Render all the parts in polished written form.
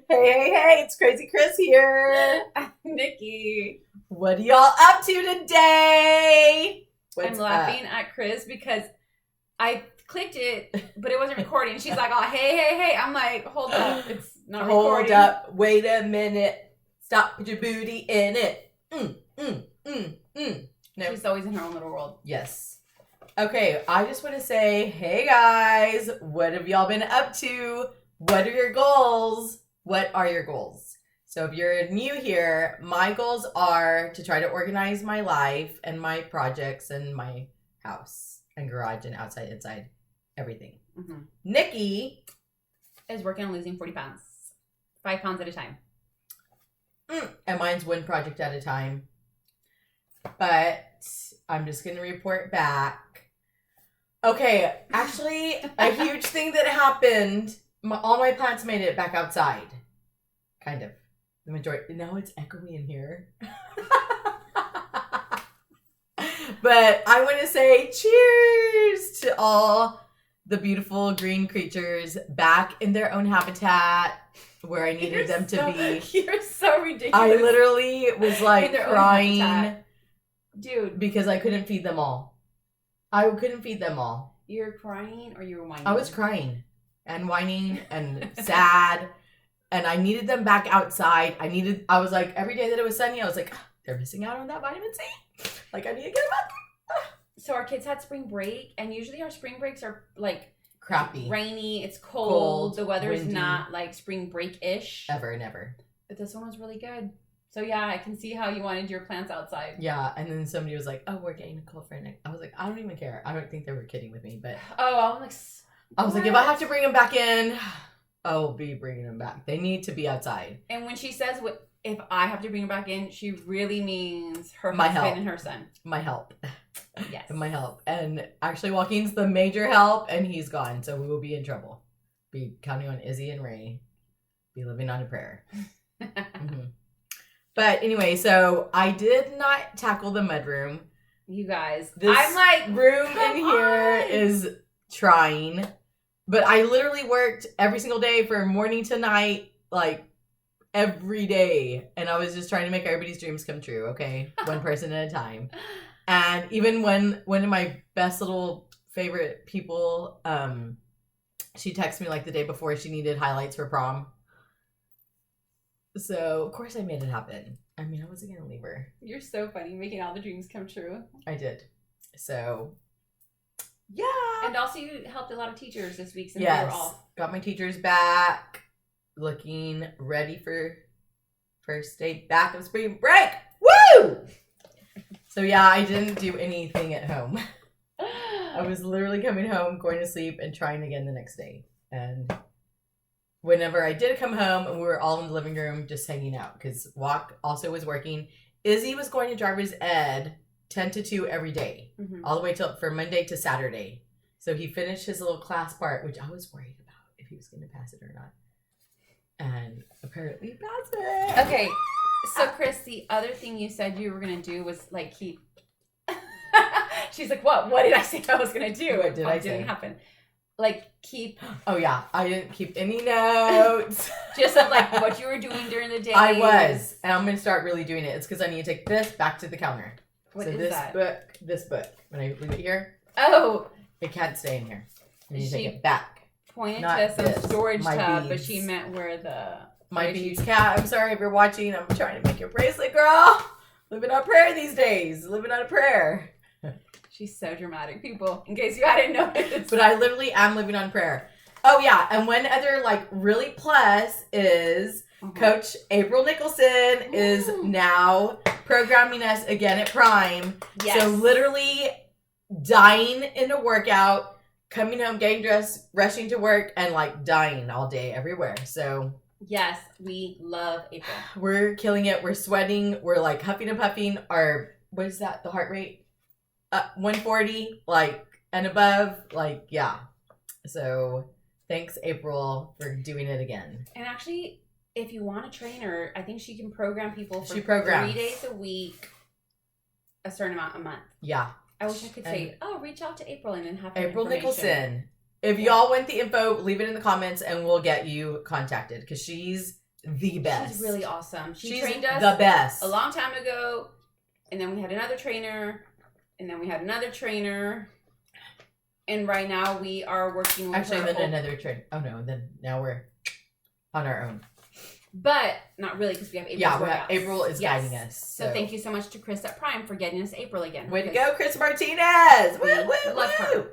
Hey, it's Krazy Kris here. Nikki. What are y'all up to today? I'm laughing at Kris because I clicked it, but it wasn't recording. She's like, oh, hey. I'm like, hold up. It's not recording. Hold up. Wait a minute. Stop. Put your booty in it. No. She's always in her own little world. Yes. Okay, I just want to say, hey guys, what have y'all been up to? What are your goals? What are your goals? So if you're new here, my goals are to try to organize my life and my projects and my house and garage and outside, inside, everything. Mm-hmm. Nikki is working on losing 40 pounds. 5 pounds at a time. And mine's one project at a time. But I'm just going to report back. Okay, actually, a huge thing that happened, all my plants made it back outside. Kind of. The majority. Now it's echoey in here. But I want to say cheers to all the beautiful green creatures back in their own habitat where I needed them to be. You're so ridiculous. I literally was like crying. Dude. Because I couldn't feed them all. I couldn't feed them all. You're crying or you were whining? I was crying and whining and sad. And I needed them back outside. I was like, every day that it was sunny, I was like, they're missing out on that vitamin C. Like, I need to get them back. So our kids had spring break, and usually our spring breaks are like crappy. Rainy, it's cold. The weather is windy. Not like spring break-ish. Ever, never. But this one was really good. So yeah, I can see how you wanted your plants outside. Yeah, and then somebody was like, oh, we're getting a cold front. I was like, I don't even care. I don't think they were kidding with me, but... Oh, I was like, if I have to bring them back in, I'll be bringing them back. They need to be outside. And when she says, if I have to bring them back in, she really means her My husband help. And her son. My help. Yes. My help. And actually, Joaquin's the major help, and he's gone, so we will be in trouble. Be counting on Izzy and Ray. Be living on a prayer. Mm-hmm. But anyway, so I did not tackle the mudroom. You guys. I'm like, room in here is trying. But I literally worked every single day from morning to night, like every day. And I was just trying to make everybody's dreams come true, okay? One person at a time. And even when one of my best little favorite people, she texted me like the day before she needed highlights for prom. So, of course, I made it happen. I mean, I wasn't going to leave her. You're so funny, making all the dreams come true. I did. So, yeah. And also, you helped a lot of teachers this week since they were off. Got my teachers back. Looking ready for first day back of spring break. Woo! So, yeah, I didn't do anything at home. I was literally coming home, going to sleep, and trying again the next day. And... whenever I did come home and we were all in the living room just hanging out because Walk also was working. Izzy was going to driver's ed 10 to 2 every day, all the way till from Monday to Saturday. So he finished his little class part, which I was worried about if he was going to pass it or not. And apparently he passed it. Okay, so Kris, the other thing you said you were going to do was like keep... She's like, what? What did I say I was going to do? What did I say? Didn't happen. Like keep. Oh yeah, I didn't keep any notes. Just of like what you were doing during the day. I was, and I'm gonna start really doing it. It's because I need to take this back to the counter. What so is this that? This book. When I leave it here, it can't stay in here. I need to take it back. Pointed to some storage tub, but she meant where my beads. Cat, I'm sorry if you're watching. I'm trying to make your bracelet, girl. Living on prayer these days. Living on a prayer. She's so dramatic, people, in case you hadn't noticed. But I literally am living on prayer. Oh, yeah. And one other, like, really plus is Coach April Nicholson is now programming us again at Prime. Yes. So literally dying in a workout, coming home, getting dressed, rushing to work, and, like, dying all day everywhere. So... yes, we love April. We're killing it. We're sweating. We're, like, huffing and puffing. What is that? The heart rate? 140, like, and above, like, yeah. So, thanks, April, for doing it again. And actually, if you want to train her, I think she can program people for 3 days a week, a certain amount a month. Yeah. I wish I could say, reach out to April and then have April Nicholson If y'all want the info, leave it in the comments and we'll get you contacted because she's the best. She's really awesome. She's trained us the best a long time ago, and then we had another trainer, and then we had another trainer, and right now we are working with another trainer. Oh no, then now we're on our own. But not really because we have April. Yeah, April is guiding us. So thank you so much to Chris at Prime for getting us April again. Way to go, Chris Martinez! Woo, woo, love her.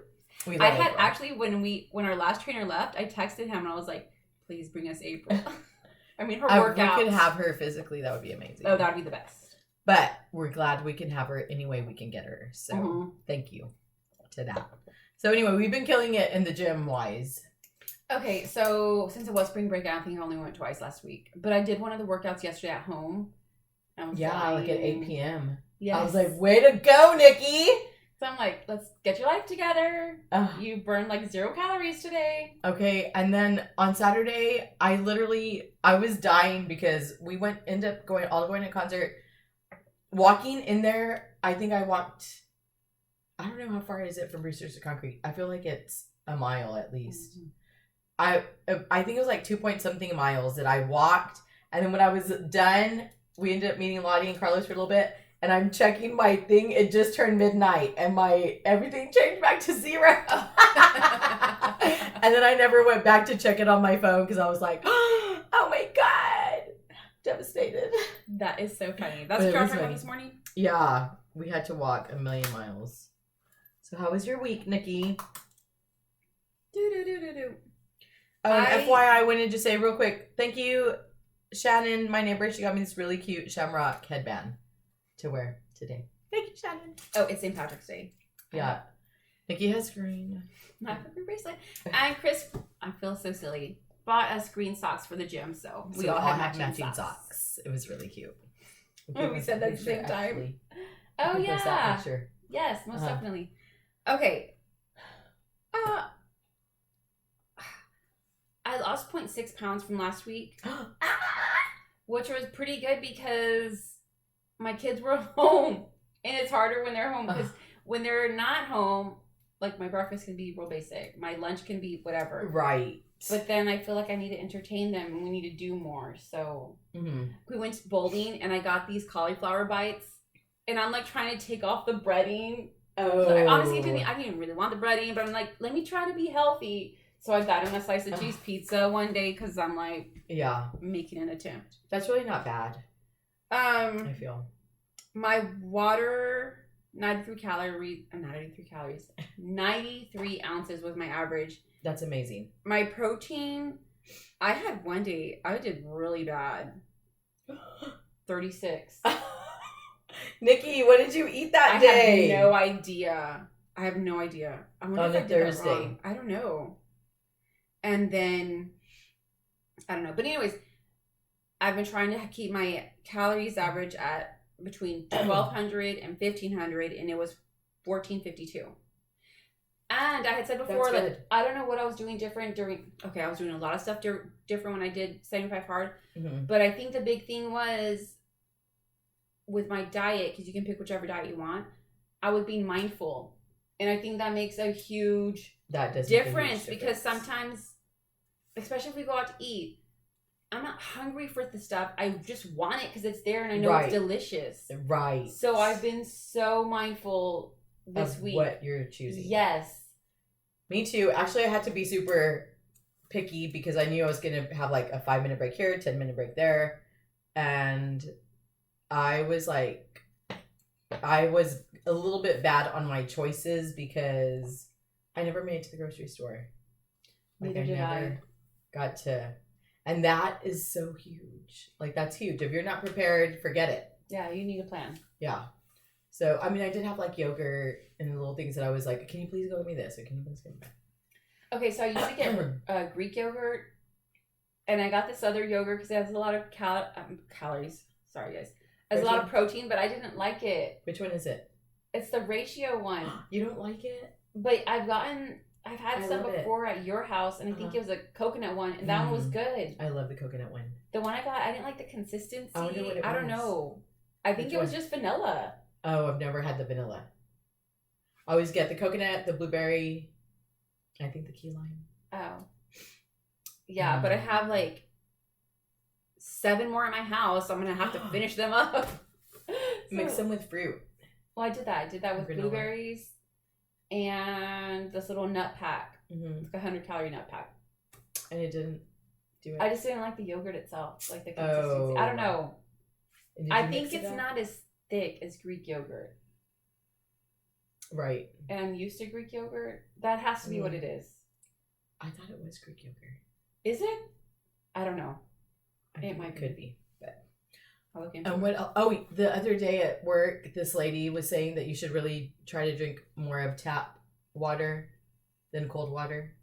I had actually when our last trainer left, I texted him and I was like, "Please bring us April." I mean, her workouts. We could have her physically. That would be amazing. Oh, that would be the best. But we're glad we can have her any way we can get her. So thank you to that. So anyway, we've been killing it in the gym wise. Okay, so since it was spring break, I think I only went twice last week. But I did one of the workouts yesterday at home. Like at 8 p.m. Yes. I was like, way to go, Nikki! So I'm like, let's get your life together. You burned like 0 calories today. Okay, and then on Saturday, I was dying because we ended up going to concert. Walking in there, I think I walked, I don't know how far is it from Brewster's to Concrete. I feel like it's a mile at least. I think it was like 2-point-something miles that I walked. And then when I was done, we ended up meeting Lottie and Carlos for a little bit. And I'm checking my thing. It just turned midnight. And everything changed back to 0. And then I never went back to check it on my phone because I was like, oh my God. Devastated. That is so funny. That's what you were talking about this morning? Yeah. We had to walk 1,000,000 miles. So how was your week, Nikki? And FYI, I wanted to say real quick, thank you, Shannon, my neighbor. She got me this really cute shamrock headband to wear today. Thank you, Shannon. Oh, it's St. Patrick's Day. Yeah. Nikki has green. My green bracelet. And Chris, I feel so silly, bought us green socks for the gym, so we all had matching socks. It was really cute. We said that at the same time. Oh, yeah. Yes, most definitely. Okay. I lost 0.6 pounds from last week, which was pretty good because my kids were home. And it's harder when they're home because when they're not home, like my breakfast can be real basic. My lunch can be whatever. Right. But then I feel like I need to entertain them and we need to do more. So we went bowling and I got these cauliflower bites and I'm like trying to take off the breading. Oh. I honestly I didn't really want the breading, but I'm like, let me try to be healthy. So I got him a slice of cheese pizza one day because I'm like, making an attempt. That's really not bad. I feel. My water, 93 ounces was my average. That's amazing. My protein, I had one day, I did really bad. 36. Nikki, what did you eat that day? I have no idea. I wonder on if I a did Thursday. That wrong. I don't know. And then, I don't know. But anyways, I've been trying to keep my calories average at between 1,200 and 1,500, and it was 1,452. And I had said before, like, I don't know what I was doing different I was doing a lot of stuff different when I did 75 hard. But I think the big thing was with my diet, because you can pick whichever diet you want, I was being mindful. And I think that makes a huge difference because sometimes, especially if we go out to eat, I'm not hungry for the stuff. I just want it because it's there and I know it's delicious. Right. So I've been so mindful this week. What you're choosing. Yes. Me too. Actually, I had to be super picky because I knew I was going to have like a 5-minute break here, 10-minute break there. And I was a little bit bad on my choices because I never made it to the grocery store. Neither did I. Got to, and that is so huge. Like, that's huge. If you're not prepared, forget it. Yeah, you need a plan. Yeah. So, I mean, I did have like yogurt and little things that I was like, can you please go get me this? Or can you please get me that? Okay, so I usually get Greek yogurt, and I got this other yogurt because it has a lot of calories. Sorry, guys. It has a lot of protein, but I didn't like it. Which one is it? It's the ratio one. You don't like it? But I've had some before at your house, and I think it was a coconut one, and that one was good. I love the coconut one. The one I got, I didn't like the consistency. I wonder what it was. I don't know. I think it was just vanilla. Oh, I've never had the vanilla. I always get the coconut, the blueberry, I think the key lime. Oh. Yeah, but I have like 7 more in my house, so I'm gonna have to finish them up. Mix them with fruit. Well, I did that. I did that with Granola. blueberries and this little nut pack. Mm-hmm. It's like a 100-calorie nut pack. And it didn't do it. I just didn't like the yogurt itself, like the Oh. consistency. I don't know. Did I you think mix it it's up? not as thick as Greek yogurt. Right. And I'm used to Greek yogurt. That has to be what it is. I thought it was Greek yogurt. Is it? I don't know. It might could be. But I'll look into and what else? Oh, the other day at work, this lady was saying that you should really try to drink more of tap water than cold water.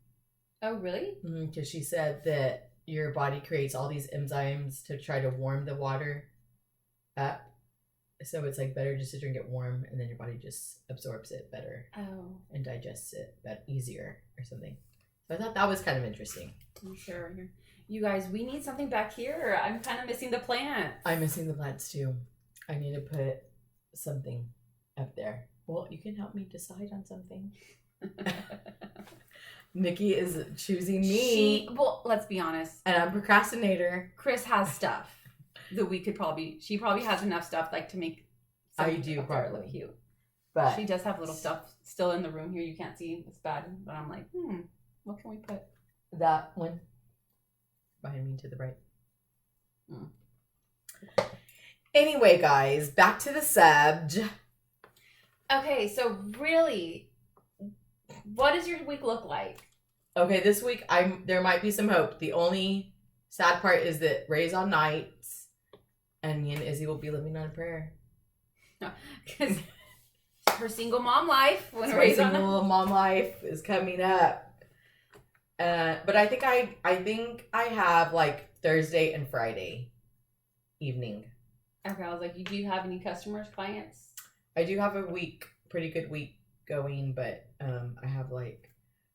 Oh, really? Because she said that your body creates all these enzymes to try to warm the water up. So it's like better just to drink it warm, and then your body just absorbs it better. Oh. And digests it easier or something. So I thought that was kind of interesting. I'm sure. You guys, we need something back here. I'm kind of missing the plant. I'm missing the plants too. I need to put something up there. Well, you can help me decide on something. Nikki is choosing me. Well, let's be honest. And I'm procrastinator. Chris has stuff that we could she probably has enough stuff like to make I do probably look cute. But she does have little stuff still in the room here. You can't see. It's bad. But I'm like, what can we put? That one behind me to the right. Anyway, guys, back to the subject. Okay, so really, what does your week look like? Okay, this week there might be some hope. The only sad part is that Ray's on nights, and me and Izzy will be living on a prayer. Because her single mom life, when So Ray's my on single mom life is coming up. But I think I have like Thursday and Friday evening. Okay, I was like, do you have any customers, clients? I do have a pretty good week going, but I have like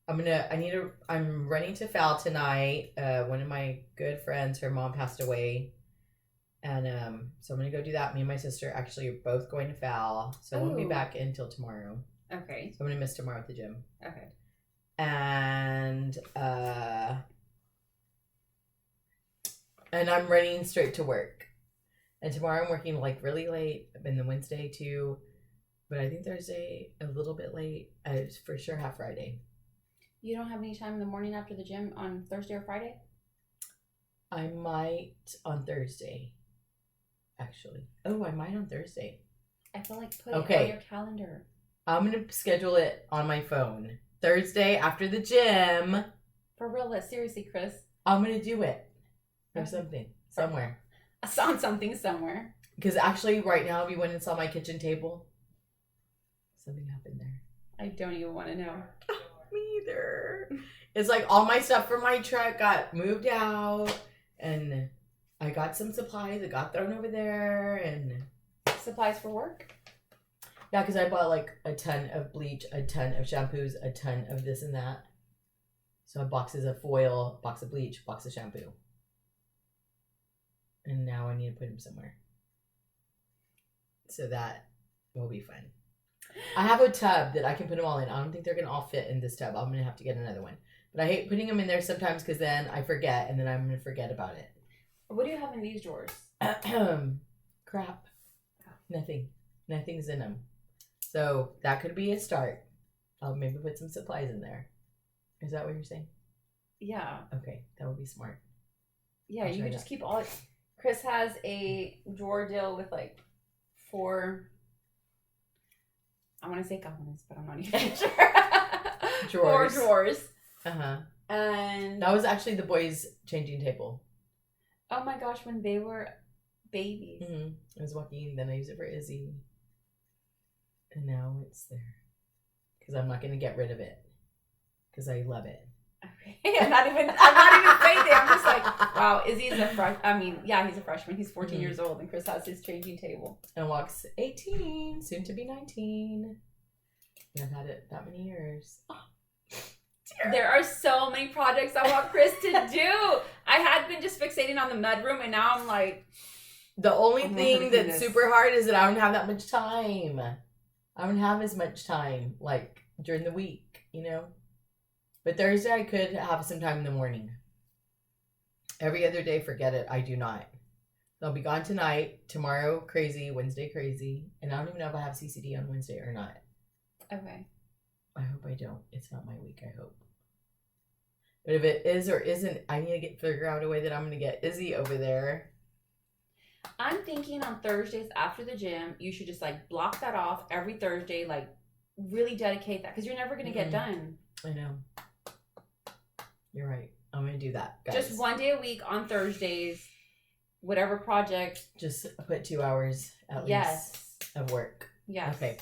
I'm running to FAL tonight. One of my good friends, her mom passed away, and so I'm gonna go do that. Me and my sister actually are both going to FAL, so I won't be back until tomorrow. Okay. So I'm gonna miss tomorrow at the gym. Okay. And I'm running straight to work. And tomorrow I'm working like really late, and then Wednesday too. But I think Thursday a little bit late. I for sure have Friday. You don't have any time in the morning after the gym on Thursday or Friday? I might on Thursday. Actually. Oh, I might on Thursday. I feel like put it on your calendar. I'm going to schedule it on my phone. Thursday after the gym. For real, seriously, Chris. I'm going to do it. Or something. Somewhere. On something somewhere. Because actually right now we went and saw my kitchen table. Something happened there. I don't even want to know. Me either. It's like all my stuff from my truck got moved out, and I got some supplies that got thrown over there, and supplies for work. Yeah, because I bought like a ton of bleach, a ton of shampoos, a ton of this and that. So boxes of foil, box of bleach, box of shampoo, and now I need to put them somewhere. So that will be fun. I have a tub that I can put them all in. I don't think they're going to all fit in this tub. I'm going to have to get another one. But I hate putting them in there sometimes because then I forget, and then I'm going to forget about it. What do you have in these drawers? Crap. Nothing. Nothing's in them. So that could be a start. I'll maybe put some supplies in there. Is that what you're saying? Yeah. Okay, that would be smart. Yeah, you could just keep all... Chris has a drawer deal with like 4... I want to say columns, but I'm not even sure. Drawers. 4 drawers. Uh-huh. And that was actually the boys' changing table. Oh my gosh, when they were babies. Mm-hmm. It was Joaquin, then I used it for Izzy. And now it's there. Because I'm not going to get rid of it. Because I love it. Okay. I'm not even saying that. I'm just like, wow, Izzy's a he's a freshman. He's 14 years old, and Chris has his changing table. And Walk's 18, soon to be 19. And I've had it that many years. Oh, there are so many projects I want Chris to do. I had been just fixating on the mudroom, and now I'm like... The only thing that's super hard is that I don't have that much time. I don't have as much time, like, during the week, you know? But Thursday I could have some time in the morning. Every other day, forget it. I do not. I'll be gone tonight. Tomorrow, crazy. Wednesday, crazy. And I don't even know if I have CCD on Wednesday or not. Okay. I hope I don't. It's not my week, I hope. But if it is or isn't, I need to figure out a way that I'm going to get Izzy over there. I'm thinking on Thursdays after the gym, you should just like block that off every Thursday, like really dedicate that because you're never going to get done. I know. You're right. I'm going to do that, guys. Just one day a week on Thursdays, whatever project. Just put 2 hours at least of work. Yes. Okay.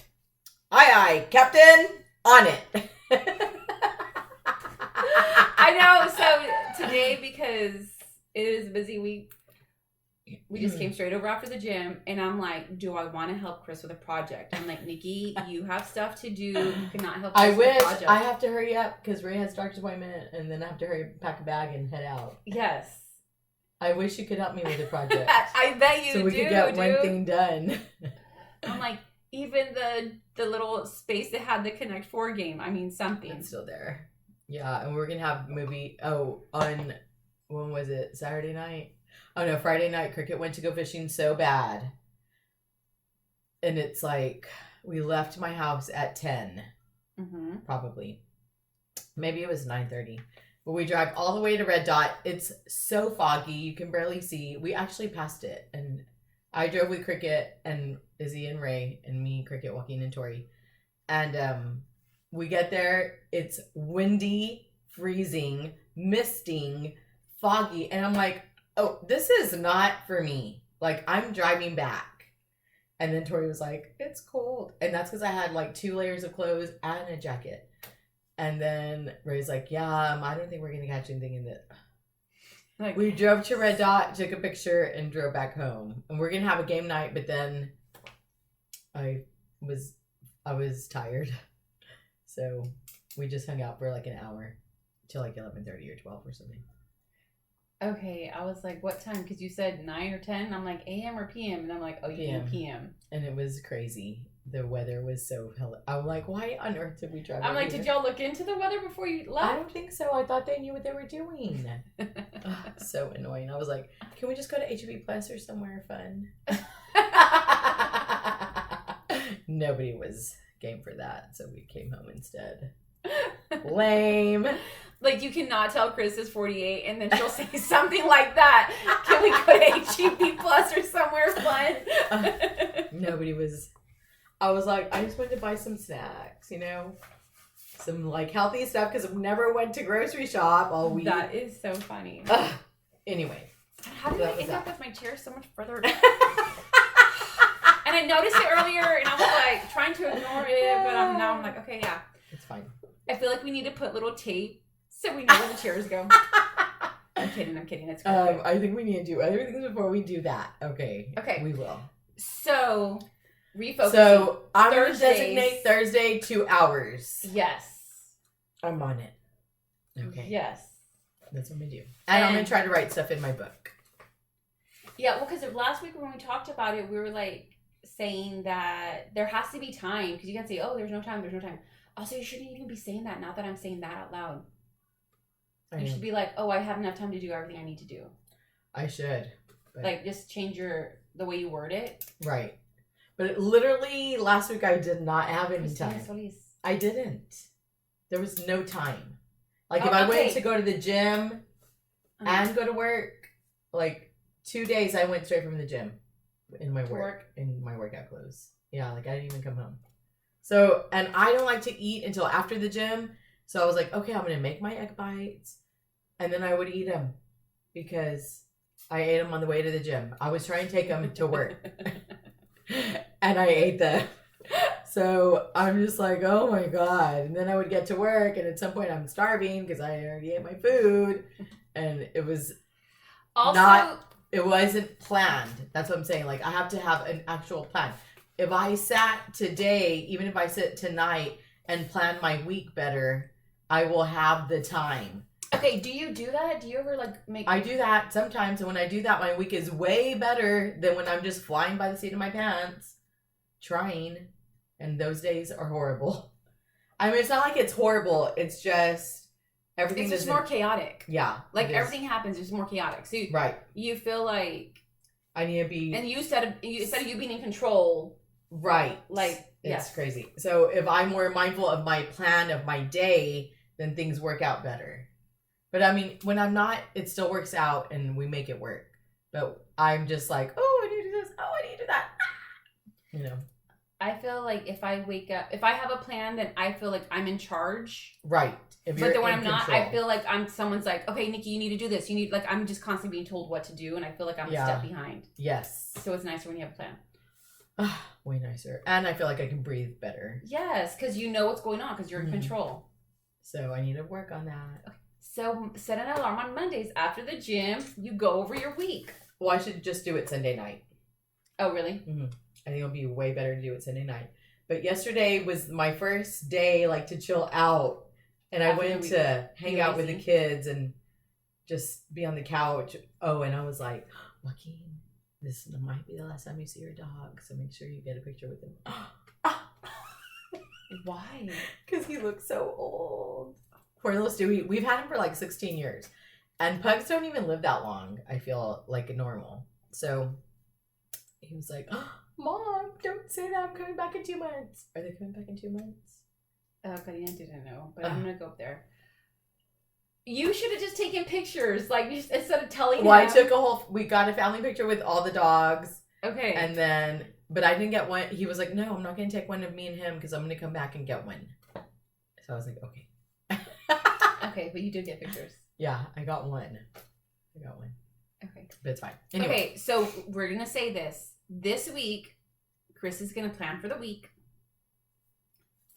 Aye, Captain. On it. I know. So today, because it is a busy week, we just came straight over after the gym, and I'm like, do I want to help Chris with a project? I'm like, Nikki, you have stuff to do. You cannot help Chris with a project. I have to hurry up because Ray has doctor's appointment, and then I have to hurry pack a bag and head out. Yes. I wish you could help me with a project. I bet you do. So we could get one thing done. I'm like, even the little space that had the Connect 4 game. I mean, something. It's still there. Yeah, and we're going to have a movie. Oh, on, when was it? Saturday night? Oh, no, Friday night. Cricket went to go fishing so bad. And it's like, we left my house at 10. Mm-hmm. Probably. Maybe it was 9:30. But we drive all the way to Red Dot. It's so foggy. You can barely see. We actually passed it. And I drove with Cricket and Izzy and Ray and me, Cricket, Joaquin, and Tori. And we get there. It's windy, freezing, misting, foggy. And I'm like, oh, this is not for me. Like, I'm driving back. And then Tori was like, it's cold. And that's because I had like 2 layers of clothes and a jacket. And then Ray's like, yeah, I don't think we're going to catch anything in the... Like, we drove to Red Dot, took a picture, and drove back home. And we're going to have a game night, but then I was tired. So we just hung out for like an hour till like 11:30 or 12 or something. Okay, I was like, what time? Because you said 9 or 10. I'm like, AM or PM? And I'm like, oh, you mean PM. And it was crazy. The weather was so I'm like, why on earth did we drive? I'm like, did y'all look into the weather before you left? I don't think so. I thought they knew what they were doing. So annoying. I was like, can we just go to HB Plus or somewhere fun? Nobody was game for that, so we came home instead. Lame. Like, you cannot tell Chris is 48 and then she'll say something like that. Can we go to HEB Plus or somewhere fun? Nobody was. I was like, I just wanted to buy some snacks, you know? Some, like, healthy stuff because I never went to grocery shop all week. That is so funny. Anyway. How did I end up with my chair so much further back? And I noticed it earlier, and I was, like, trying to ignore it, but now I'm like, okay, yeah. It's fine. I feel like we need to put little tape so we know where the chairs go. I'm kidding. It's perfect. I think we need to do other things before we do that. Okay. Okay. We will. So, refocusing. So, I'm going to Thursdays. designate Thursday 2 hours. Yes. I'm on it. Okay. Yes. That's what I'm going to do. And I'm going to try to write stuff in my book. Yeah, well, because last week when we talked about it, we were, like, saying that there has to be time. Because you can't say, oh, there's no time. Also, you shouldn't even be saying that now that I'm saying that out loud. You should be like, oh, I have enough time to do everything I need to do. I should. But... like, just change the way you word it. Right. But literally, last week I did not have any time. I didn't. There was no time. Like, if I went to go to the gym and go to work, like, 2 days I went straight from the gym in my in my workout clothes. Yeah, like, I didn't even come home. So, and I don't like to eat until after the gym. So I was like, okay, I'm going to make my egg bites. And then I would eat them because I ate them on the way to the gym. I was trying to take them to work. And I ate them. So I'm just like, oh my God. And then I would get to work. And at some point I'm starving because I already ate my food. And it was it wasn't planned. That's what I'm saying. Like, I have to have an actual plan. If I sat today, even if I sit tonight and plan my week better, I will have the time. Okay, do you do that? Do you ever, like, make... I do that sometimes, and when I do that, my week is way better than when I'm just flying by the seat of my pants, trying, and those days are horrible. I mean, it's not like it's horrible. It's just, everything it's just more chaotic. Yeah. Like everything happens, it's more chaotic. So you feel like I need to be, and instead of you being in control. Right. Like it's crazy. So if I'm more mindful of my plan of my day, then things work out better. But I mean, when I'm not, it still works out and we make it work. But I'm just like, oh, I need to do this. Oh, I need to do that. You know. I feel like if I wake up, if I have a plan, then I feel like I'm in charge. Right. But then when I'm not, I feel like someone's like, okay, Nikki, you need to do this. You need, like, I'm just constantly being told what to do. And I feel like I'm a step behind. Yes. So it's nicer when you have a plan. Way nicer. And I feel like I can breathe better. Yes. Because you know what's going on because you're in control. So I need to work on that. Okay. So set an alarm on Mondays after the gym. You go over your week. Well, I should just do it Sunday night. Oh, really? Mm-hmm. I think it'll be way better to do it Sunday night. But yesterday was my first day, like, to chill out. And I went to hang out with the kids and just be on the couch. Oh, and I was like, Joaquin, this might be the last time you see your dog. So make sure you get a picture with him. Why? Because he looks so old. Poor little Stewie. We've had him for like 16 years. And pugs don't even live that long, I feel, like normal. So he was like, Mom, don't say that. I'm coming back in 2 months. Are they coming back in 2 months? Karina didn't know, but I'm going to go up there. You should have just taken pictures, like, instead of telling him. We got a family picture with all the dogs. Okay. And then, but I didn't get one. He was like, no, I'm not going to take one of me and him because I'm going to come back and get one. So I was like, okay. Okay, but you did get pictures. Yeah, I got one. Okay. But it's fine. Anyway. Okay, so we're going to say this. This week, Kris is going to plan for the week.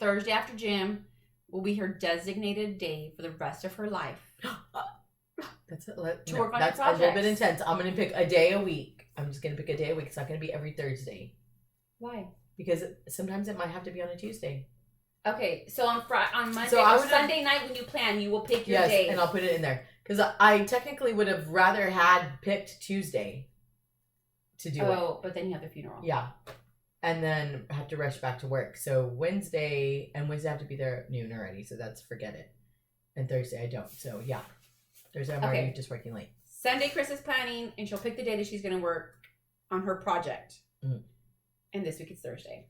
Thursday after gym will be her designated day for the rest of her life. That's it. To work on that's your projects. A little bit intense. I'm going to pick a day a week. I'm just going to pick a day a week. It's not going to be every Thursday. Why? Because sometimes it might have to be on a Tuesday. Okay, so on Monday or Sunday night when you plan, you will pick your day. Yes, and I'll put it in there. Because I technically would have rather had picked Tuesday to do it. Oh, but then you have the funeral. Yeah. And then have to rush back to work. So Wednesday I have to be there at noon already. So that's forget it. And Thursday I don't. So yeah. Thursday I'm already just working late. Sunday Kris is planning and she'll pick the day that she's going to work on her project. Mm-hmm. And this week it's Thursday.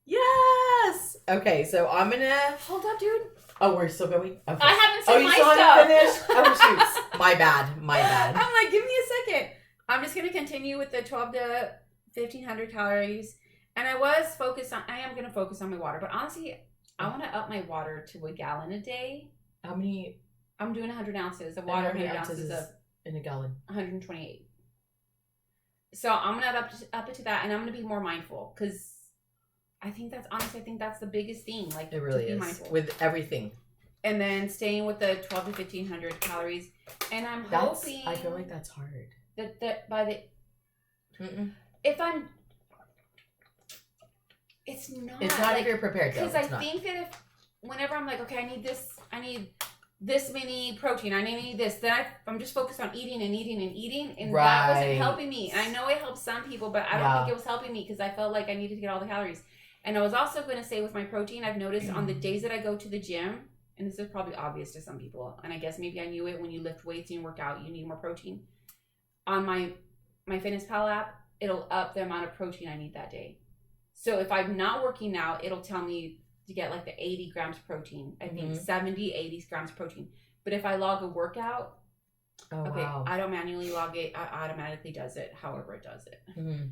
Yes! Okay, so I'm going to... Hold up, dude. Oh, we're still going? Okay. I haven't said my stuff. Haven't finished? Oh, shoots. My bad. I'm like, give me a second. I'm just going to continue with the 12 to 1,500 calories. And I am going to focus on my water. But honestly, I want to up my water to a gallon a day. How many? I'm doing 100 ounces of water. 100 ounces of in a gallon? 128. So I'm going to up it to that. And I'm going to be more mindful. Because I think that's the biggest thing. Like, it really is. Mindful. With everything. And then staying with the 12 to 1,500 calories. And I'm hoping... I feel like that's hard. That by the... Mm-mm. If I'm... It's not if you're prepared, though. Because I think that whenever I'm like, okay, I need this many protein, I need this, then I'm just focused on eating, and that wasn't helping me. And I know it helps some people, but I don't think it was helping me because I felt like I needed to get all the calories. And I was also going to say with my protein, I've noticed on the days that I go to the gym, and this is probably obvious to some people, and I guess maybe I knew it when you lift weights and you work out, you need more protein. On my FitnessPal app, it'll up the amount of protein I need that day. So if I'm not working out, it'll tell me to get like the 80 grams protein. I think 70, 80 grams protein. But if I log a workout, I don't manually log it. It automatically does it however it does it. Mm-hmm.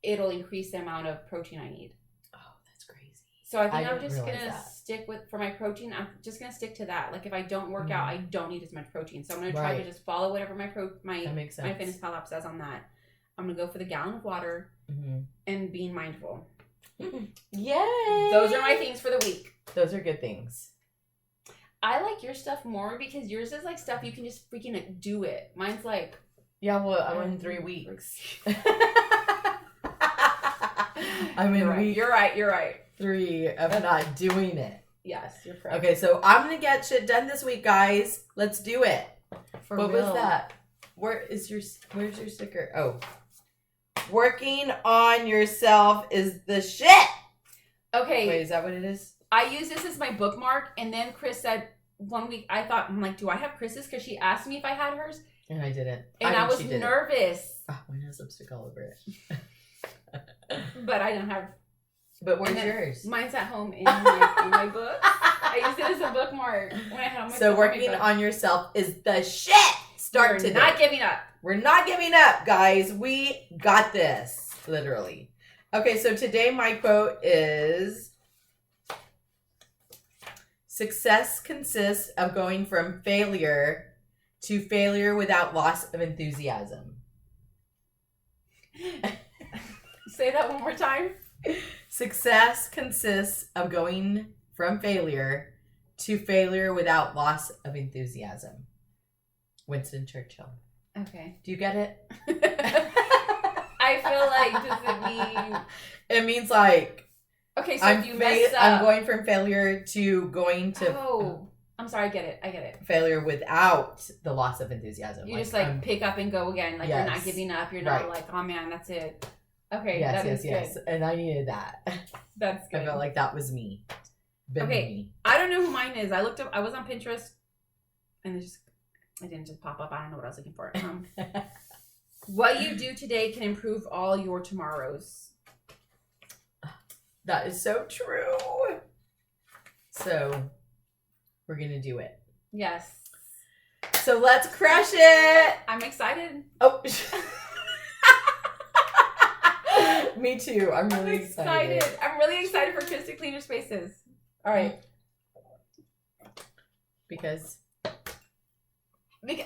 It'll increase the amount of protein I need. Oh, that's crazy. So I think I'm just going to stick for my protein. I'm just going to stick to that. Like if I don't work out, I don't need as much protein. So I'm going to try to just follow whatever my FitnessPal app says on that. I'm going to go for the gallon of water and being mindful. Yay! Those are my things for the week. Those are good things. I like your stuff more because yours is like stuff you can just freaking like, do it. Mine's like... Yeah, well, I'm in 3 weeks. You're right. 3 of not doing it. Yes, you're correct. Okay, so I'm going to get shit done this week, guys. Let's do it. What was that? Where's your sticker? Oh. Working on yourself is the shit. Okay. Wait, is that what it is? I use this as my bookmark, and then Kris said, 1 week I thought, I'm like, do I have Chris's? Because she asked me if I had hers. And I didn't. And I was nervous. Oh, mine has lipstick all over it. But I don't have. But where's yours? Mine's at home in my book. I used it as a bookmark when I had all my So working on yourself is the shit. Start today. We're not giving up. We're not giving up, guys. We got this. Literally. Okay, so today my quote is, success consists of going from failure to failure without loss of enthusiasm. Say that one more time. Success consists of going from failure to failure without loss of enthusiasm. Winston Churchill. Okay. Do you get it? I feel like, does it mean... It means like... Okay, so if you mess up... I'm going from failure to going to... Oh, I'm sorry, I get it. Failure without the loss of enthusiasm. You just like pick up and go again. Like, yes. You're not giving up. You're not like, oh man, that's it. Okay, yes, that yes, is yes. good. And I needed that. That's good. I felt like that was me. Me. I don't know who mine is. I was on Pinterest and it didn't just pop up. I don't know what I was looking for. What you do today can improve all your tomorrows. That is so true. So we're going to do it. Yes. So let's crush it. I'm excited. Oh, me too. I'm really excited. I'm really excited for Chris to clean her spaces. All right. Because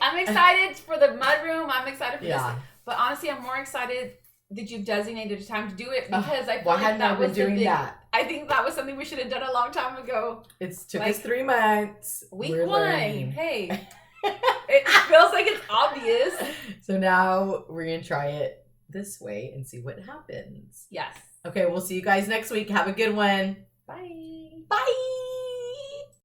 I'm excited for the mudroom. I'm excited for this. Yeah. But honestly, I'm more excited that you've designated a time to do it because I feel why like hadn't I been doing that? I think that was something we should have done a long time ago. It took us 3 months. Week 1. Learning. Hey. It feels like it's obvious. So now we're going to try it this way and see what happens. Yes. Okay, we'll see you guys next week. Have a good one.